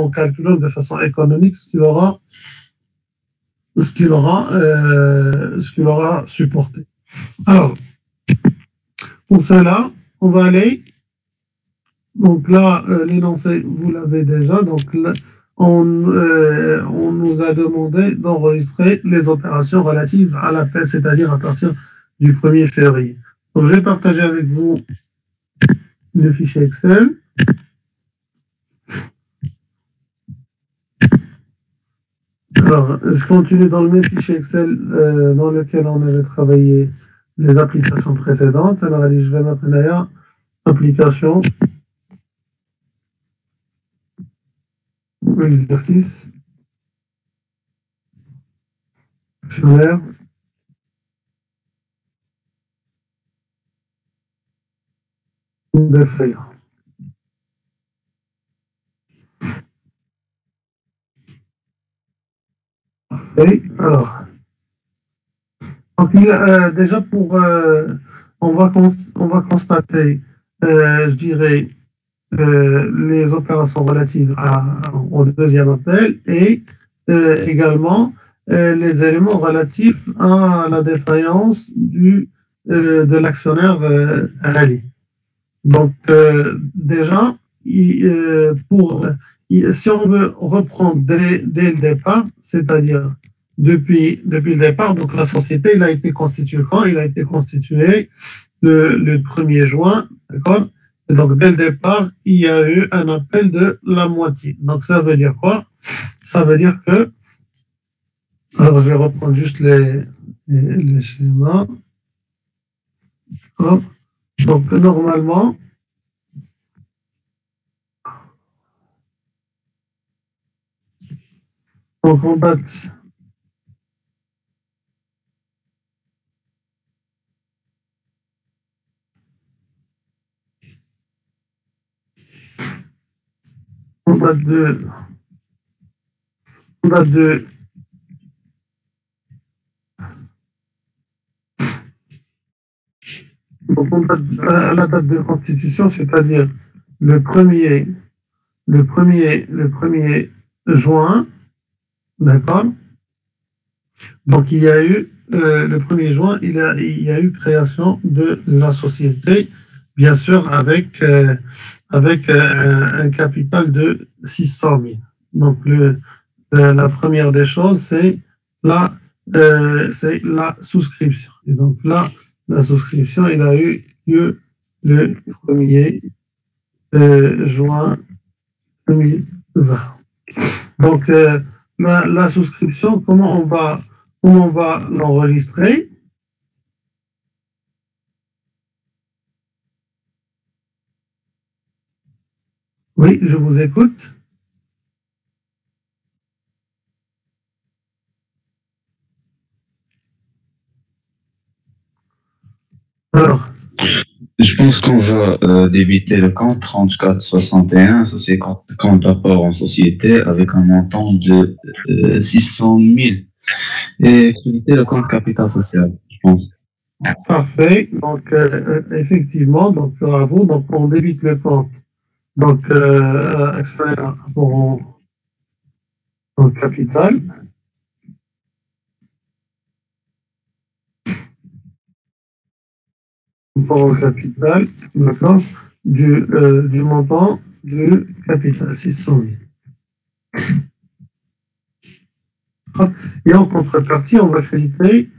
en calculant de façon économique ce qu'il aura supporté. Alors, pour cela, on va aller. Donc là, l'énoncé, vous l'avez déjà. Donc là, on nous a demandé d'enregistrer les opérations relatives à l'appel, c'est-à-dire à partir du 1er février. Donc, je vais partager avec vous le fichier Excel. Alors, je continue dans le même fichier Excel dans lequel on avait travaillé les applications précédentes. Alors, allez, je vais mettre d'ailleurs application, exercice, actionnaire, défaillant. Parfait. Alors, donc, déjà on va constater, je dirais, les opérations relatives au deuxième appel et également les éléments relatifs à la défaillance de l'actionnaire rallye. Donc, déjà, si on veut reprendre dès le départ, c'est-à-dire depuis le départ, donc la société, il a été constitué quand? Il a été constitué le 1er juin, d'accord? Et donc, dès le départ, il y a eu un appel de la moitié. Donc, ça veut dire quoi? Ça veut dire que, alors je vais reprendre juste les schémas. Hop. Donc, normalement, donc on date de donc on date à la date de constitution, c'est-à-dire le 1er juin, d'accord? Donc il y a eu le 1er juin, il y a eu création de la société, bien sûr avec un capital de 600 000. Donc la première des choses, c'est la souscription. Et donc là, la souscription, il a eu lieu le 1er juin 2020. Donc, la souscription, comment on va l'enregistrer? Oui, je vous écoute. Alors, je pense qu'on va débiter le compte 3461, ça c'est compte apport en société avec un montant de 600 000 et créditer le compte capital social, je pense. Parfait. Donc, effectivement, donc bravo. Donc, on débite le compte. Donc, actionnaire pour en capital. Pour capital, d'accord, du montant du capital, 600 000. Et en contrepartie, on va créditer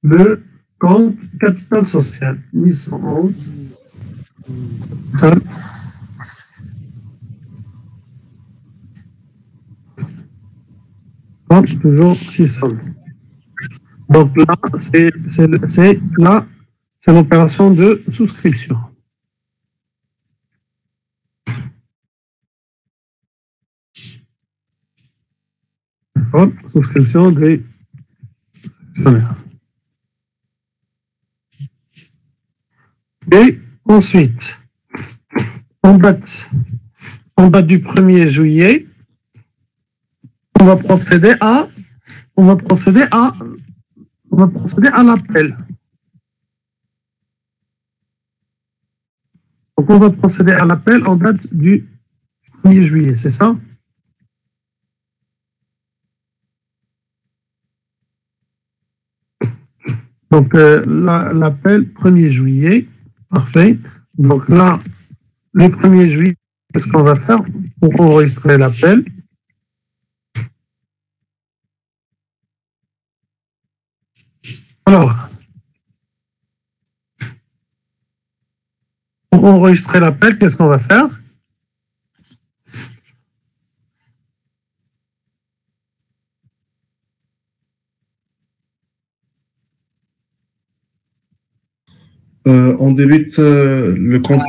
le compte capital social, 1111. Compte toujours 600 000. Donc là, c'est l'opération de souscription. Souscription des actionnaires. Et ensuite, en date du 1er juillet, on va procéder à l'appel. Donc, on va procéder à l'appel en date du 1er juillet, c'est ça? Donc, l'appel 1er juillet, parfait. Donc là, le 1er juillet, qu'est-ce qu'on va faire pour enregistrer l'appel? Alors, pour enregistrer l'appel, qu'est-ce qu'on va faire? On débute le compte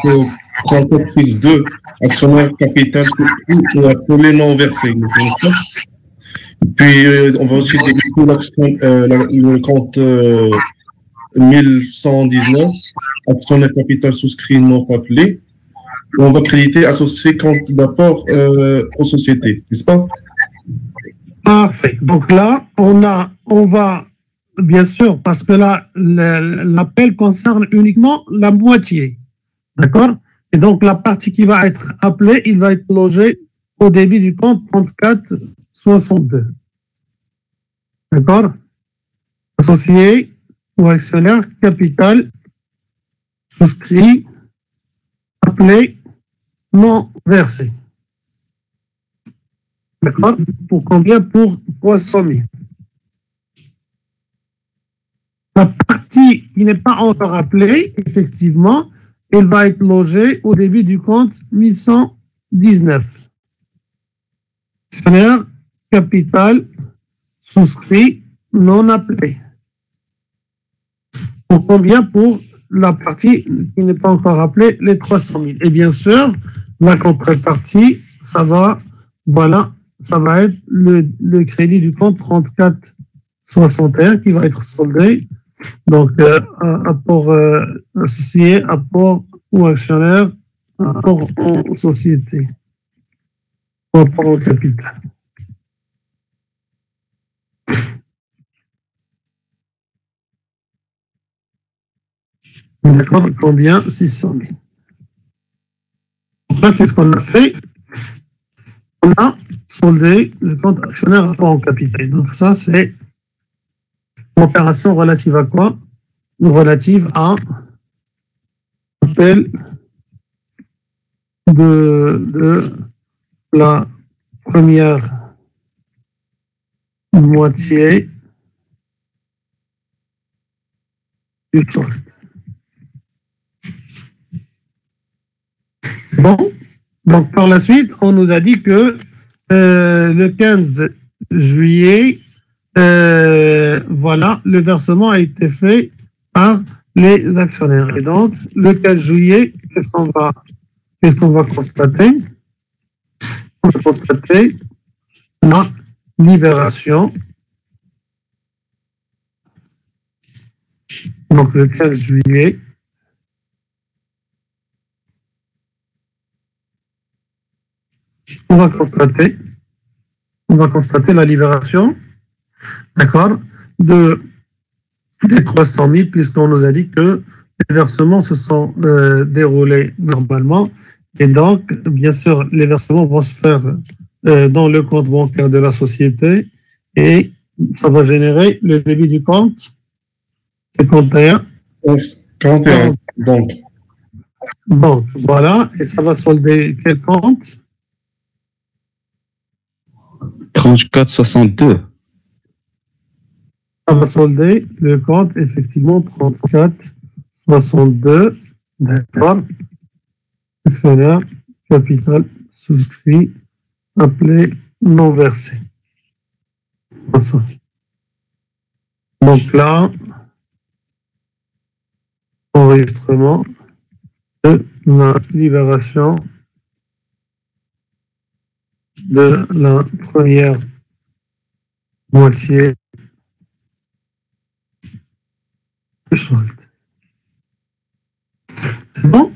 entreprise 2, actionnaire capital et appelé non versé. Puis, on va aussi débiter le compte 1119, actionnaire capital souscrit non appelé. On va créditer associé compte d'apport aux sociétés, n'est-ce pas? Parfait. Donc là, on va, bien sûr, parce que là, l'appel concerne uniquement la moitié. D'accord? Et donc, la partie qui va être appelée, il va être logé au débit du compte 3462. D'accord? Associé ou actionnaire capital souscrit, appelé, non versé. D'accord? Pour combien? Pour 300 000. La partie qui n'est pas encore appelée, effectivement, elle va être logée au débit du compte 1119. Actionnaire, capital, souscrit, non appelé. Pour combien? Pour la partie qui n'est pas encore appelée, les 300 000. Et bien sûr, la contrepartie, ça va, voilà, ça va être le crédit du compte 3461 qui va être soldé. Donc, apport associé, apport ou actionnaire, apport en société, apport au capital. D'accord? Combien? 600 000. Donc là, qu'est-ce qu'on a fait? On a soldé le compte actionnaire rapport au capital. Donc ça, c'est l'opération relative à quoi? Relative à l'appel de la première moitié du solde. Bon, donc par la suite, on nous a dit que le 15 juillet, voilà, le versement a été fait par les actionnaires. Et donc, le 15 juillet, qu'est-ce qu'on va constater? On va constater la libération. Donc, le 15 juillet, on va constater la libération, d'accord, des 300 000, puisqu'on nous a dit que les versements se sont déroulés normalement. Et donc, bien sûr, les versements vont se faire dans le compte bancaire de la société et ça va générer le débit du compte. C'est 41. 41, donc. Donc, voilà. Et ça va solder quel compte? 34,62. Ça va solder le compte, effectivement, 34,62. D'accord. Actionnaire, capital, souscrit, appelé, non versé. Donc là, enregistrement de la libération de la première moitié du solde. C'est bon?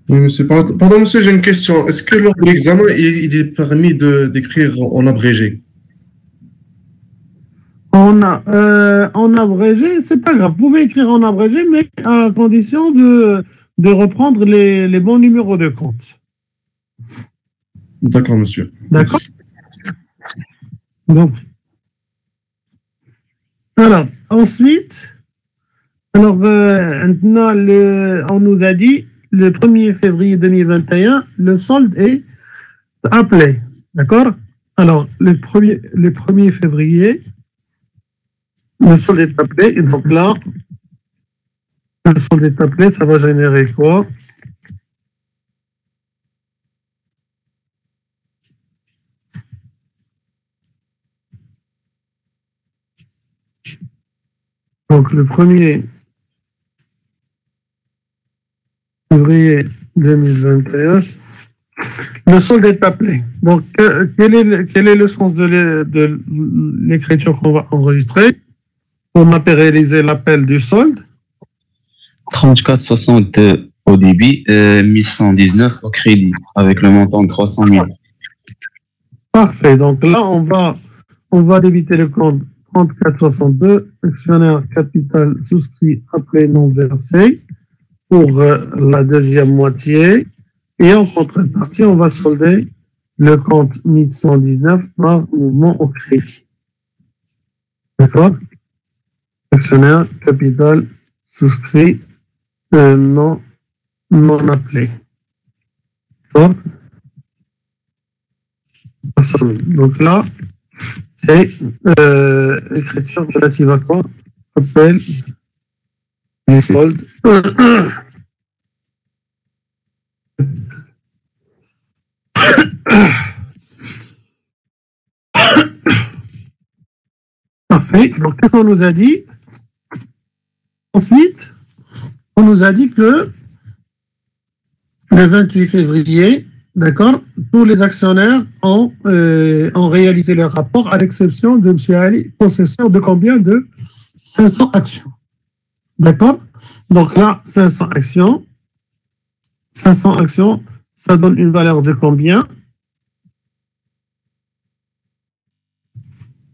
Oui, monsieur. Pardon, monsieur, j'ai une question. Est-ce que lors de l'examen, il est permis d'écrire en abrégé? En abrégé, c'est pas grave. Vous pouvez écrire en abrégé, mais à condition de reprendre les bons numéros de compte. D'accord, monsieur. D'accord. Donc, alors, ensuite, Alors, maintenant, on nous a dit, le 1er février 2021, le solde est appelé. D'accord? Alors, le 1er février, le solde est appelé. Et donc là, le solde est appelé, ça va générer quoi? Donc, le 1er février 2021, le solde est appelé. Donc, quel est le sens de l'écriture qu'on va enregistrer? On a réalisé l'appel du solde. 34,62 au débit, 1119 au crédit, avec le montant de 300 000. Parfait. Donc là, on va débiter le compte 34,62, actionnaire capital souscrit appelé non versé pour la deuxième moitié. Et en contrepartie, on va solder le compte 1119 par mouvement au crédit. D'accord? Actionnaire capital souscrit non appelé. D'accord? Donc là, c'est écriture relative à quoi? Appel du solde. Parfait. Donc, qu'est-ce qu'on nous a dit? Ensuite, on nous a dit que le 28 février, d'accord, tous les actionnaires ont réalisé leur rapport, à l'exception de M. Ali, possesseur de combien? De 500 actions. D'accord? Donc là, 500 actions. 500 actions, ça donne une valeur de combien?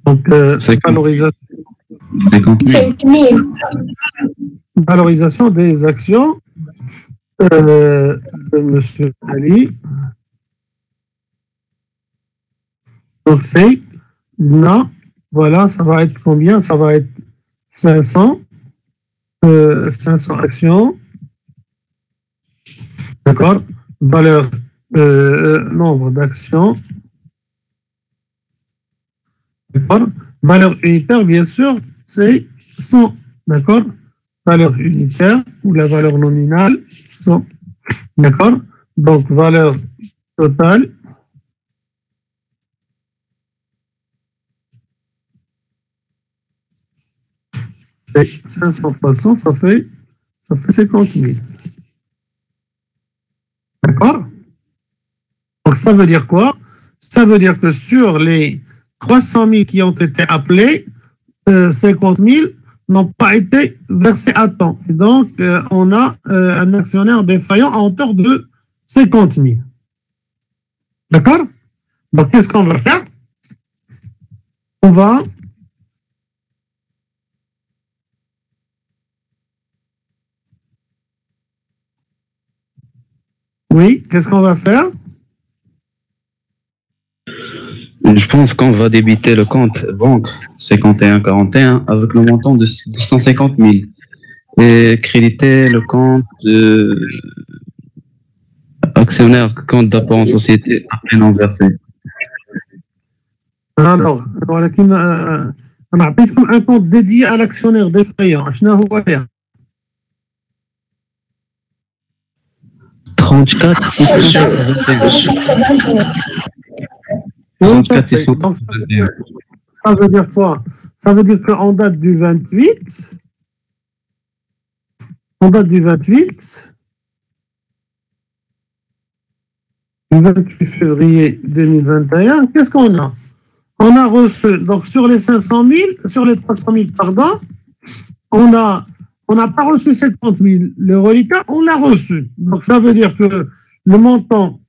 Donc, valorisation. 50 000. Valorisation des actions de M. Ali. Donc, c'est là, voilà, ça va être combien? Ça va être 500 actions. D'accord? Valeur, nombre d'actions. D'accord? Valeur unitaire, bien sûr, c'est 100. D'accord? Valeur unitaire ou la valeur nominale, 100. D'accord? Donc, valeur totale. C'est 500 fois 100, ça fait 50 000. D'accord? Donc, ça veut dire quoi? Ça veut dire que sur les 300 000 qui ont été appelés, 50 000 n'ont pas été versés à temps. Et donc, on a un actionnaire défaillant à hauteur de 50 000. D'accord? Donc, qu'est-ce qu'on va faire? On va oui, qu'est-ce qu'on va faire? Je pense qu'on va débiter le compte banque 5141 avec le montant de 150 000 et créditer le compte actionnaire, compte d'apport en société après non versé. Alors, ولكن أنا أعطيكم un compte dédié à l'actionnaire défaillant. شنو هو هي؟ 34 621. 34 621. Ça veut dire quoi? Ça veut dire qu'en date du 28, du 28 février 2021, qu'est-ce qu'on a? On a reçu, donc sur les 500 000, sur les 300 000, pardon, on n'a pas reçu 50 000. Le reliquat, on l'a reçu. Donc ça veut dire que le montant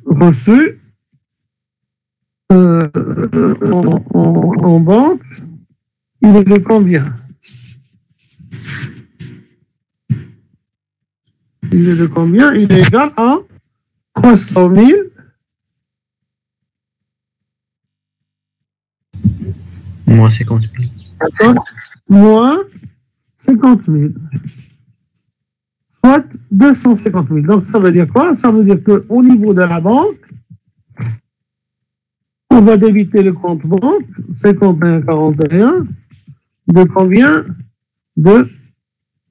reçu en banque, il est de combien? Il est de combien? Il est égal à 300 000 Moins 50 000. D'accord? Moins 50 000. Soit 250 000. Donc, ça veut dire quoi? Ça veut dire qu'au niveau de la banque, on va débiter le compte banque 5141 de combien? De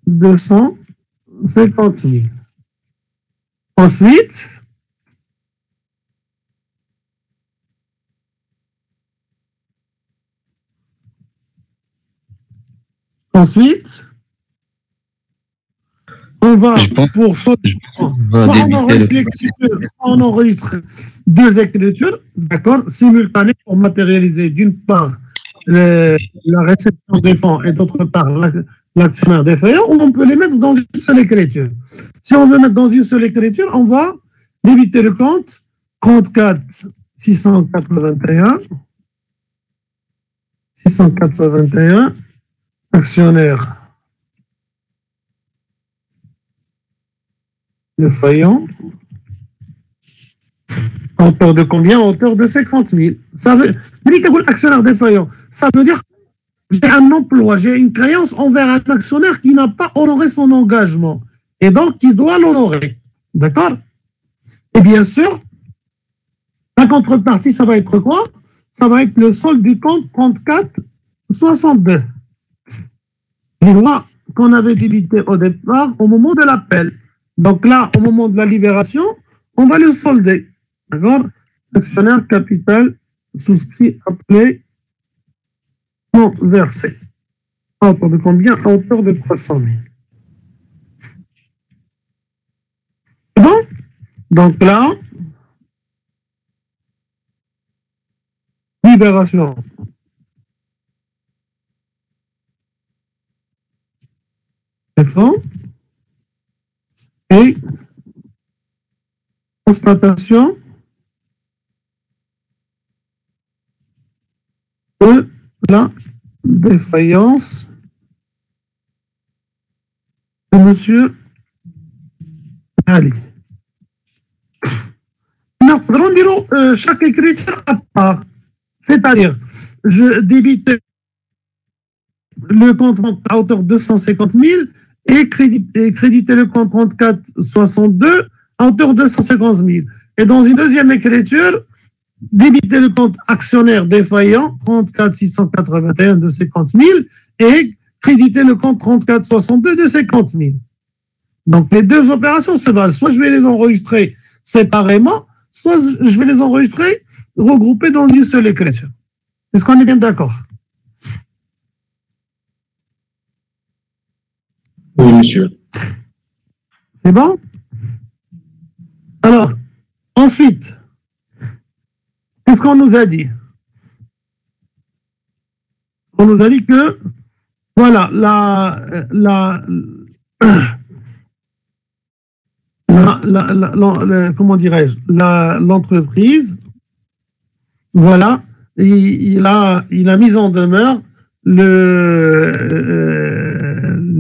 250 000. Ensuite, on va, pour soit on enregistre deux écritures, d'accord, simultanées pour matérialiser d'une part la réception des fonds et d'autre part l'actionnaire défaillant, ou on peut les mettre dans une seule écriture. Si on veut mettre dans une seule écriture, on va débiter le compte 34 681 actionnaire défaillant, à hauteur de combien? À hauteur de 50 000. Ça veut dire actionnaire défaillant. Ça veut dire que j'ai un emploi, j'ai une créance envers un actionnaire qui n'a pas honoré son engagement et donc qui doit l'honorer. D'accord? Et bien sûr, la contrepartie, ça va être quoi? Ça va être le solde du compte 34,62. Les lois qu'on avait débité au départ au moment de l'appel. Donc là, au moment de la libération, on va le solder. D'accord? Actionnaire capital souscrit appelé non versé. À hauteur de combien? À hauteur de 300 000. C'est bon? Donc là, libération. Fonds et constatation de la défaillance de M. Ali. Nous allons dire chaque écriture à part. C'est-à-dire, je débite le compte à hauteur de 250 000 et créditer le compte 34,62 à hauteur de 250 000. Et dans une deuxième écriture, débiter le compte actionnaire défaillant 34,681 de 50 000 et créditer le compte 34,62 de 50 000. Donc, les deux opérations se valent. Soit je vais les enregistrer séparément, soit je vais les enregistrer regroupés dans une seule écriture. Est-ce qu'on est bien d'accord? Oui, monsieur. C'est bon? Alors, ensuite, qu'est-ce qu'on nous a dit? On nous a dit que, voilà, comment dirais-je, l'entreprise, voilà, il a mis en demeure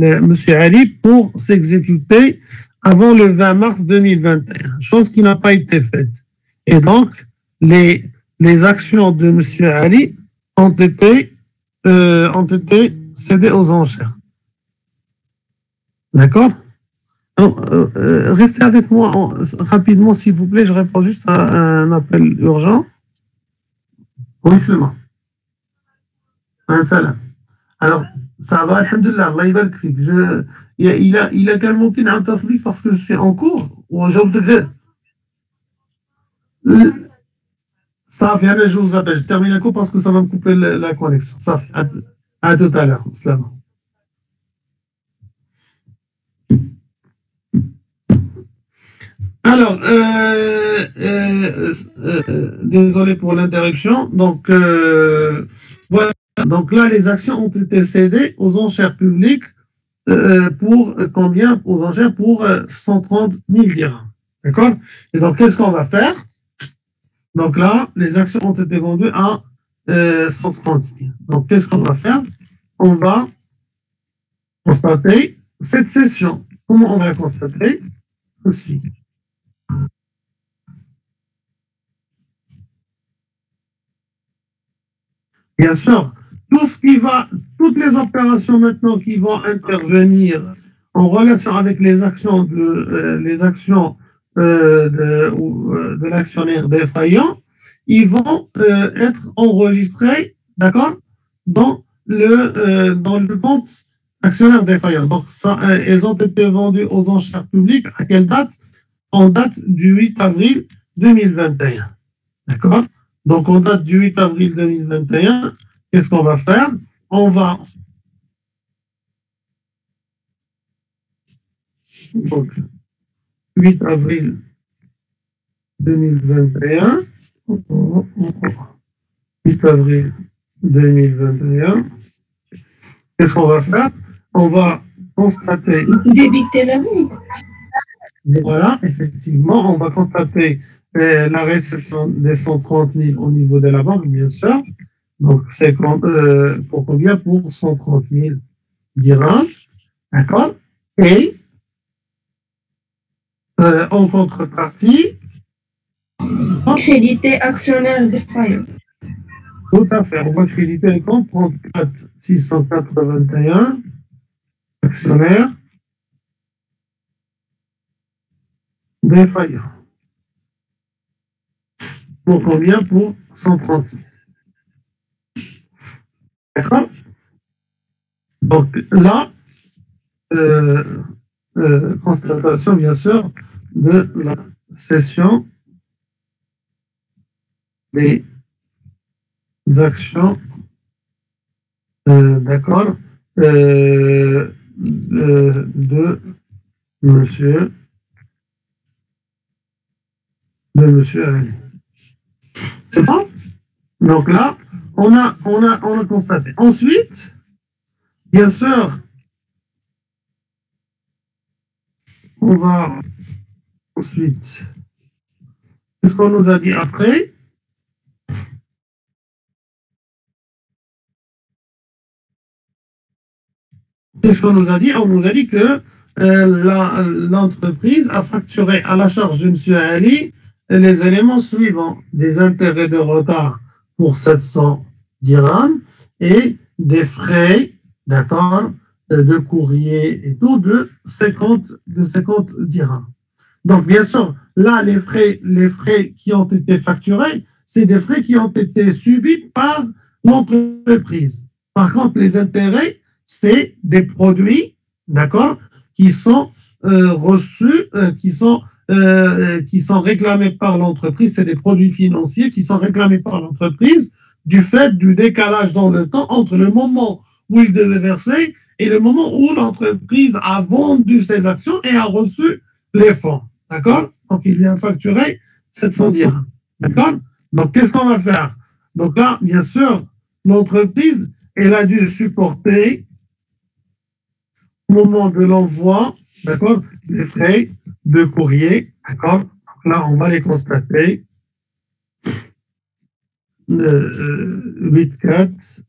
Monsieur Ali pour s'exécuter avant le 20 mars 2021, chose qui n'a pas été faite. Et donc, les actions de Monsieur Ali ont été cédées aux enchères. D'accord? Restez avec moi rapidement, s'il vous plaît. Je réponds juste à un appel urgent. Oui, seulement. Alors, ça va, alhamdoulilah, Allah يبارك فيك. Il a qu'un mot un tasbih parce que je suis en cours. Ça fait, je vous appelle. Je termine le cours parce que ça va me couper la connexion. Ça fait, à tout à l'heure. Salam. Alors, désolé pour l'interruption. Donc, voilà. Donc là, les actions ont été cédées aux enchères publiques pour combien? Aux enchères pour 130 000 dirhams. D'accord? Et donc, qu'est-ce qu'on va faire? Donc là, les actions ont été vendues à 130 000. Donc, qu'est-ce qu'on va faire? On va constater cette cession. Comment on va la constater? Aussi. Bien sûr, toutes les opérations maintenant qui vont intervenir en relation avec les actions de l'actionnaire défaillant, ils vont être enregistrés, d'accord, dans le compte actionnaire défaillant. Donc, ça, elles ont été vendues aux enchères publiques. À quelle date? En date du 8 avril 2021. D'accord? Donc, en date du 8 avril 2021, qu'est-ce qu'on va faire? On va donc 8 avril 2021, 8 avril 2021, qu'est-ce qu'on va faire? On va constater. Débiter la vie. Voilà, effectivement, on va constater la réception des 130 000 au niveau de la banque, bien sûr. Donc, c'est pour combien? Pour 130 000 dirhams. D'accord? Et en contrepartie, Crédité actionnaire défaillant. tout à fait, on va créditer le compte 34 681 actionnaires défaillants. Pour combien? Pour 130 000. D'accord? Donc là, constatation bien sûr de la cession des actions, d'accord, de monsieur Ali. C'est bon? Donc là, on a constaté. Ensuite, bien sûr, on va ensuite, qu'est-ce qu'on nous a dit après? Qu'est-ce qu'on nous a dit? On nous a dit que l'entreprise a facturé à la charge de M. Ali les éléments suivants: des intérêts de retard pour 700 dirhams et des frais, d'accord, de courrier et tout de 50 dirhams. Donc, bien sûr, là, les frais qui ont été facturés, c'est des frais qui ont été subis par l'entreprise. Par contre, les intérêts, c'est des produits, d'accord, qui sont reçus, qui sont réclamés par l'entreprise. C'est des produits financiers qui sont réclamés par l'entreprise du fait du décalage dans le temps entre le moment où il devait verser et le moment où l'entreprise a vendu ses actions et a reçu les fonds. D'accord? Donc, il vient facturer 700 dirhams. D'accord? Donc, qu'est-ce qu'on va faire? Donc là, bien sûr, l'entreprise, elle a dû supporter au moment de l'envoi, d'accord, les frais de courrier, d'accord. Là, on va les constater. 8-4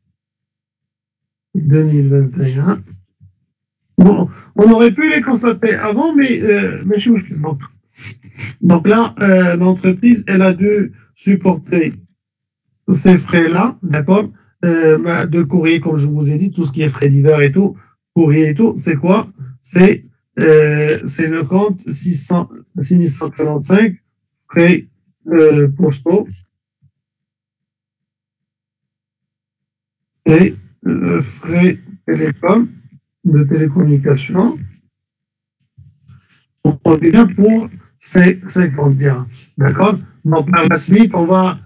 2021. Bon, on aurait pu les constater avant, mais je suis donc là, l'entreprise, elle a dû supporter ces frais-là, d'accord, de courrier, comme je vous ai dit, tout ce qui est frais divers et tout, courrier et tout, c'est quoi? C'est le compte 6145 frais postaux et frais de télécommunication. On revient pour ces 50 dirhams. D'accord? Donc, par la suite, on va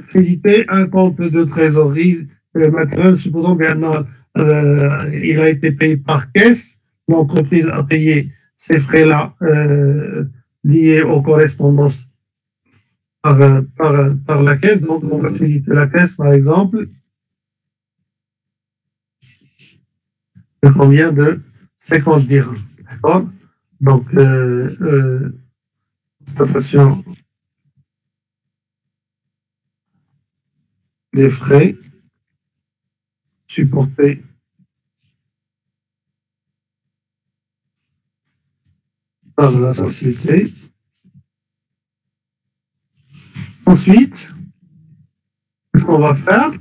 créditer un compte de trésorerie matériel, supposons bien il a été payé par caisse, l'entreprise a payé ces frais-là liés aux correspondances par la caisse, donc on va créditer la caisse, par exemple, de combien? De 50 dirhams. D'accord? Donc, constatation des frais supportés par la société. Ensuite, qu'est-ce qu'on va faire?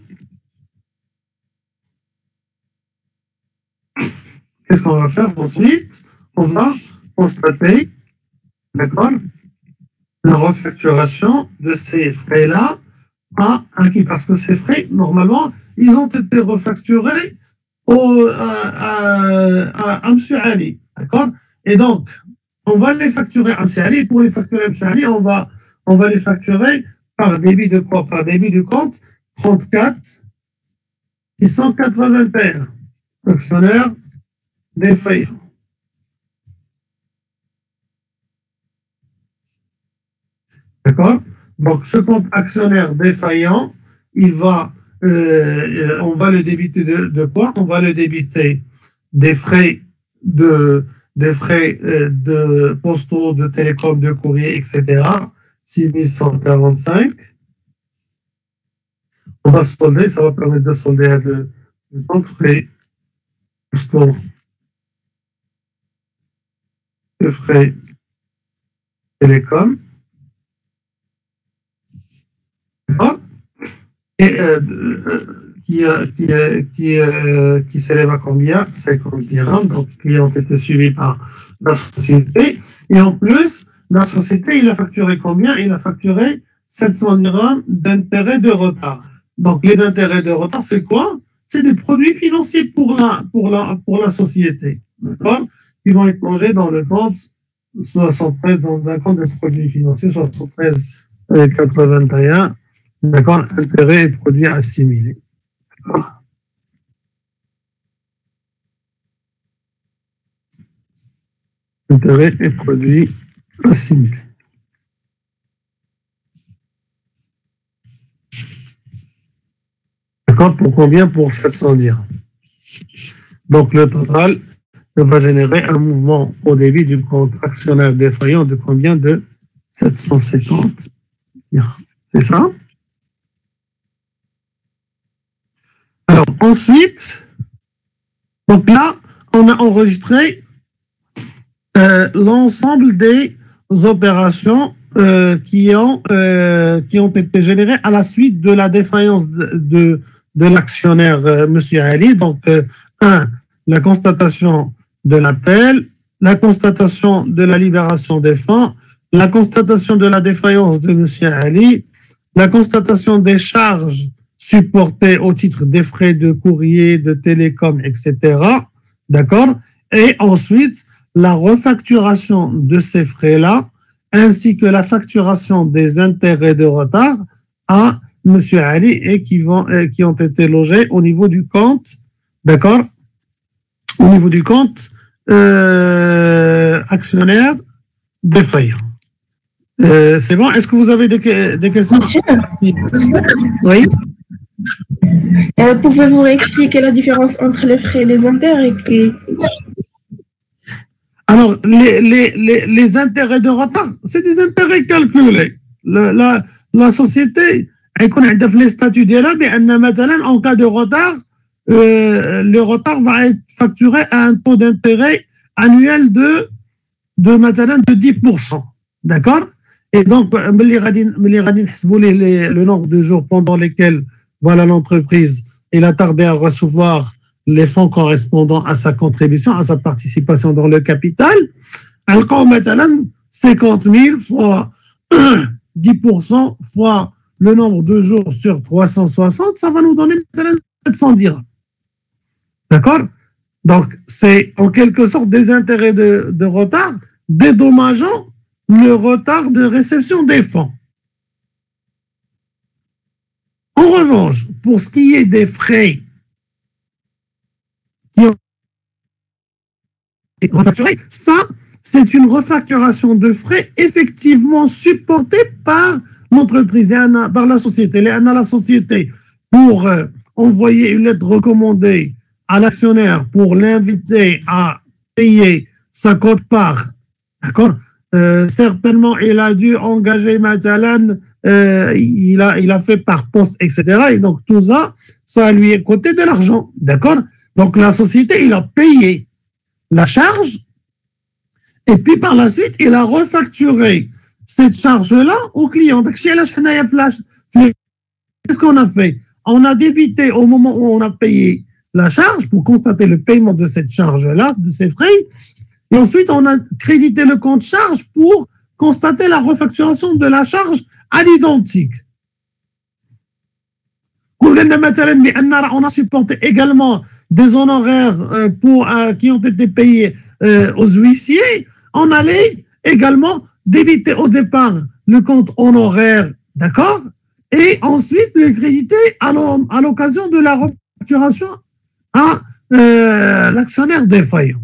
qu'est-ce qu'on va faire ensuite? On va constater, d'accord, la refacturation de ces frais-là à qui? Parce que ces frais, normalement, ils ont été refacturés à M. Ali, d'accord? Et donc, on va les facturer à M. Ali. Pour les facturer à M. Ali, on va les facturer par débit de quoi? Par débit du compte 34 681, actionnaire défaillant. D'accord? Donc, ce compte actionnaire défaillant, on va le débiter de quoi? On va le débiter des frais de postaux, de télécom, de courrier, etc. 6145. On va solder, ça va permettre de solder le compte frais postaux, de frais télécom. Et qui s'élève à combien? 50 dirhams, donc qui ont été suivis par la société. Et en plus, la société, il a facturé combien? Il a facturé 700 dirhams d'intérêts de retard. Donc, les intérêts de retard, c'est quoi? C'est des produits financiers pour la société. D'accord? Qui vont être plongés dans le compte 73, dans un compte de produits financiers 73,81. D'accord, intérêt et produits assimilés. Intérêt et produits assimilés. D'accord, pour combien? Pour 700 dirhams. Donc le total va générer un mouvement au débit du compte actionnaire défaillant de combien? De 750 dirhams. C'est ça? Alors, ensuite, donc là, on a enregistré l'ensemble des opérations qui ont été générées à la suite de la défaillance de l'actionnaire M. Ali. Donc, la constatation de l'appel, la constatation de la libération des fonds, la constatation de la défaillance de M. Ali, la constatation des charges supportés au titre des frais de courrier, de télécom, etc. D'accord? Et ensuite, la refacturation de ces frais-là, ainsi que la facturation des intérêts de retard à M. Ali et qui ont été logés au niveau du compte, d'accord? Au niveau du compte actionnaire défaillant. C'est bon? Est-ce que vous avez des questions? Monsieur, Oui. pouvez-vous expliquer la différence entre les frais et les intérêts Alors, les intérêts de retard, c'est des intérêts calculés. La société, elle connaît les statuts d'elle, mais en cas de retard, le retard va être facturé à un taux d'intérêt annuel de 10%. D'accord? Et donc, le nombre de jours pendant lesquels voilà, l'entreprise il a tardé à recevoir les fonds correspondant à sa contribution, à sa participation dans le capital, 50 000 fois 10% fois le nombre de jours sur 360, ça va nous donner 700 dirhams. D'accord? Donc, c'est en quelque sorte des intérêts de retard dédommageant le retard de réception des fonds. En revanche, pour ce qui est des frais qui ont été refacturés, ça, c'est une refacturation de frais effectivement supportée par l'entreprise, par la société. La société, pour envoyer une lettre recommandée à l'actionnaire pour l'inviter à payer sa quote-part, d'accord? Certainement, il a dû engager Matalan, il a fait par poste, etc. Et donc, tout ça, ça lui a coûté de l'argent, d'accord? Donc, la société, il a payé la charge et puis par la suite, il a refacturé cette charge-là au client. Qu'est-ce qu'on a fait? On a débité au moment où on a payé la charge pour constater le paiement de cette charge-là, de ces frais. Et ensuite, on a crédité le compte charge pour constater la refacturation de la charge à l'identique. On a supporté également des honoraires qui ont été payés aux huissiers. On allait également débiter au départ le compte honoraire, d'accord? Et ensuite le créditer à l'occasion de la refacturation à l'actionnaire défaillant.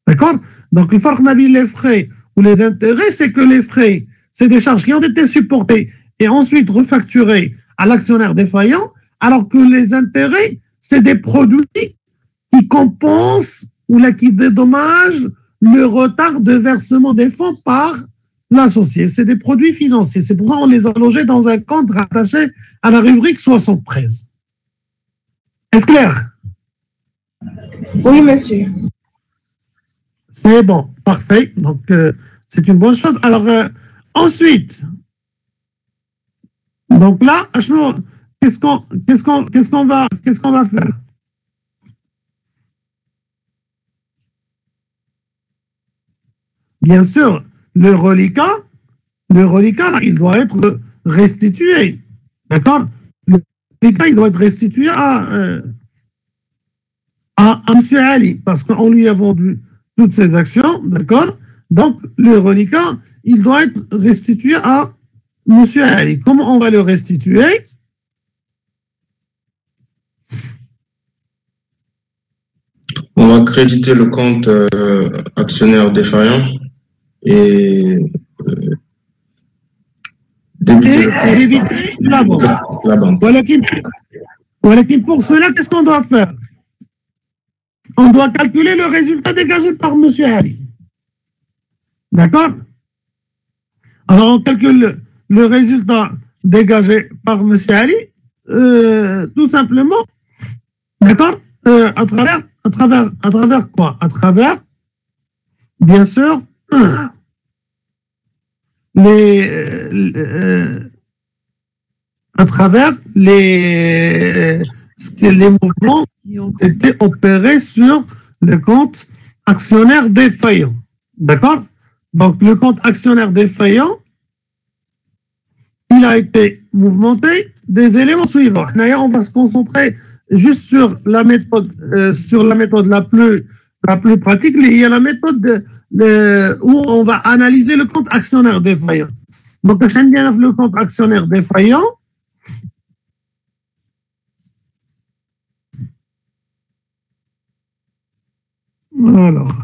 D'accord? Donc, le farq nabil les frais ou les intérêts, c'est que les frais, c'est des charges qui ont été supportées et ensuite refacturées à l'actionnaire défaillant, alors que les intérêts, c'est des produits qui compensent ou là, qui dédommagent le retard de versement des fonds par l'associé. C'est des produits financiers. C'est pour ça qu'on les a logés dans un compte rattaché à la rubrique 73. Est-ce clair? Oui, monsieur. C'est bon, parfait. Donc, c'est une bonne chose. Alors, ensuite, donc là, qu'est-ce qu'on va faire? Bien sûr, le reliquat, il doit être restitué. D'accord? Le reliquat, il doit être restitué à M. Ali, parce qu'on lui a vendu toutes ses actions, d'accord? Donc, le reliquat, il doit être restitué à M. Ali. Comment on va le restituer? On va créditer le compte actionnaire défaillant et débiter la banque. Voilà pour cela, qu'est-ce qu'on doit faire? On doit calculer le résultat dégagé par M. Ali. D'accord? Alors, on calcule le résultat dégagé par M. Ali, tout simplement, d'accord? À travers quoi? À travers, bien sûr, à travers les mouvements qui ont été opérés sur le compte actionnaire défaillant. D'accord? Donc, le compte actionnaire défaillant, il a été mouvementé des éléments suivants. D'ailleurs, on va se concentrer juste sur la méthode la plus pratique. Il y a la méthode où on va analyser le compte actionnaire défaillant. Donc, le compte actionnaire défaillant, alors,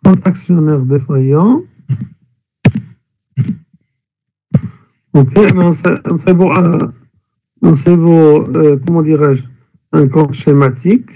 compte actionnaire défaillant. Ok, c'est beau, comment dirais-je, un compte schématique.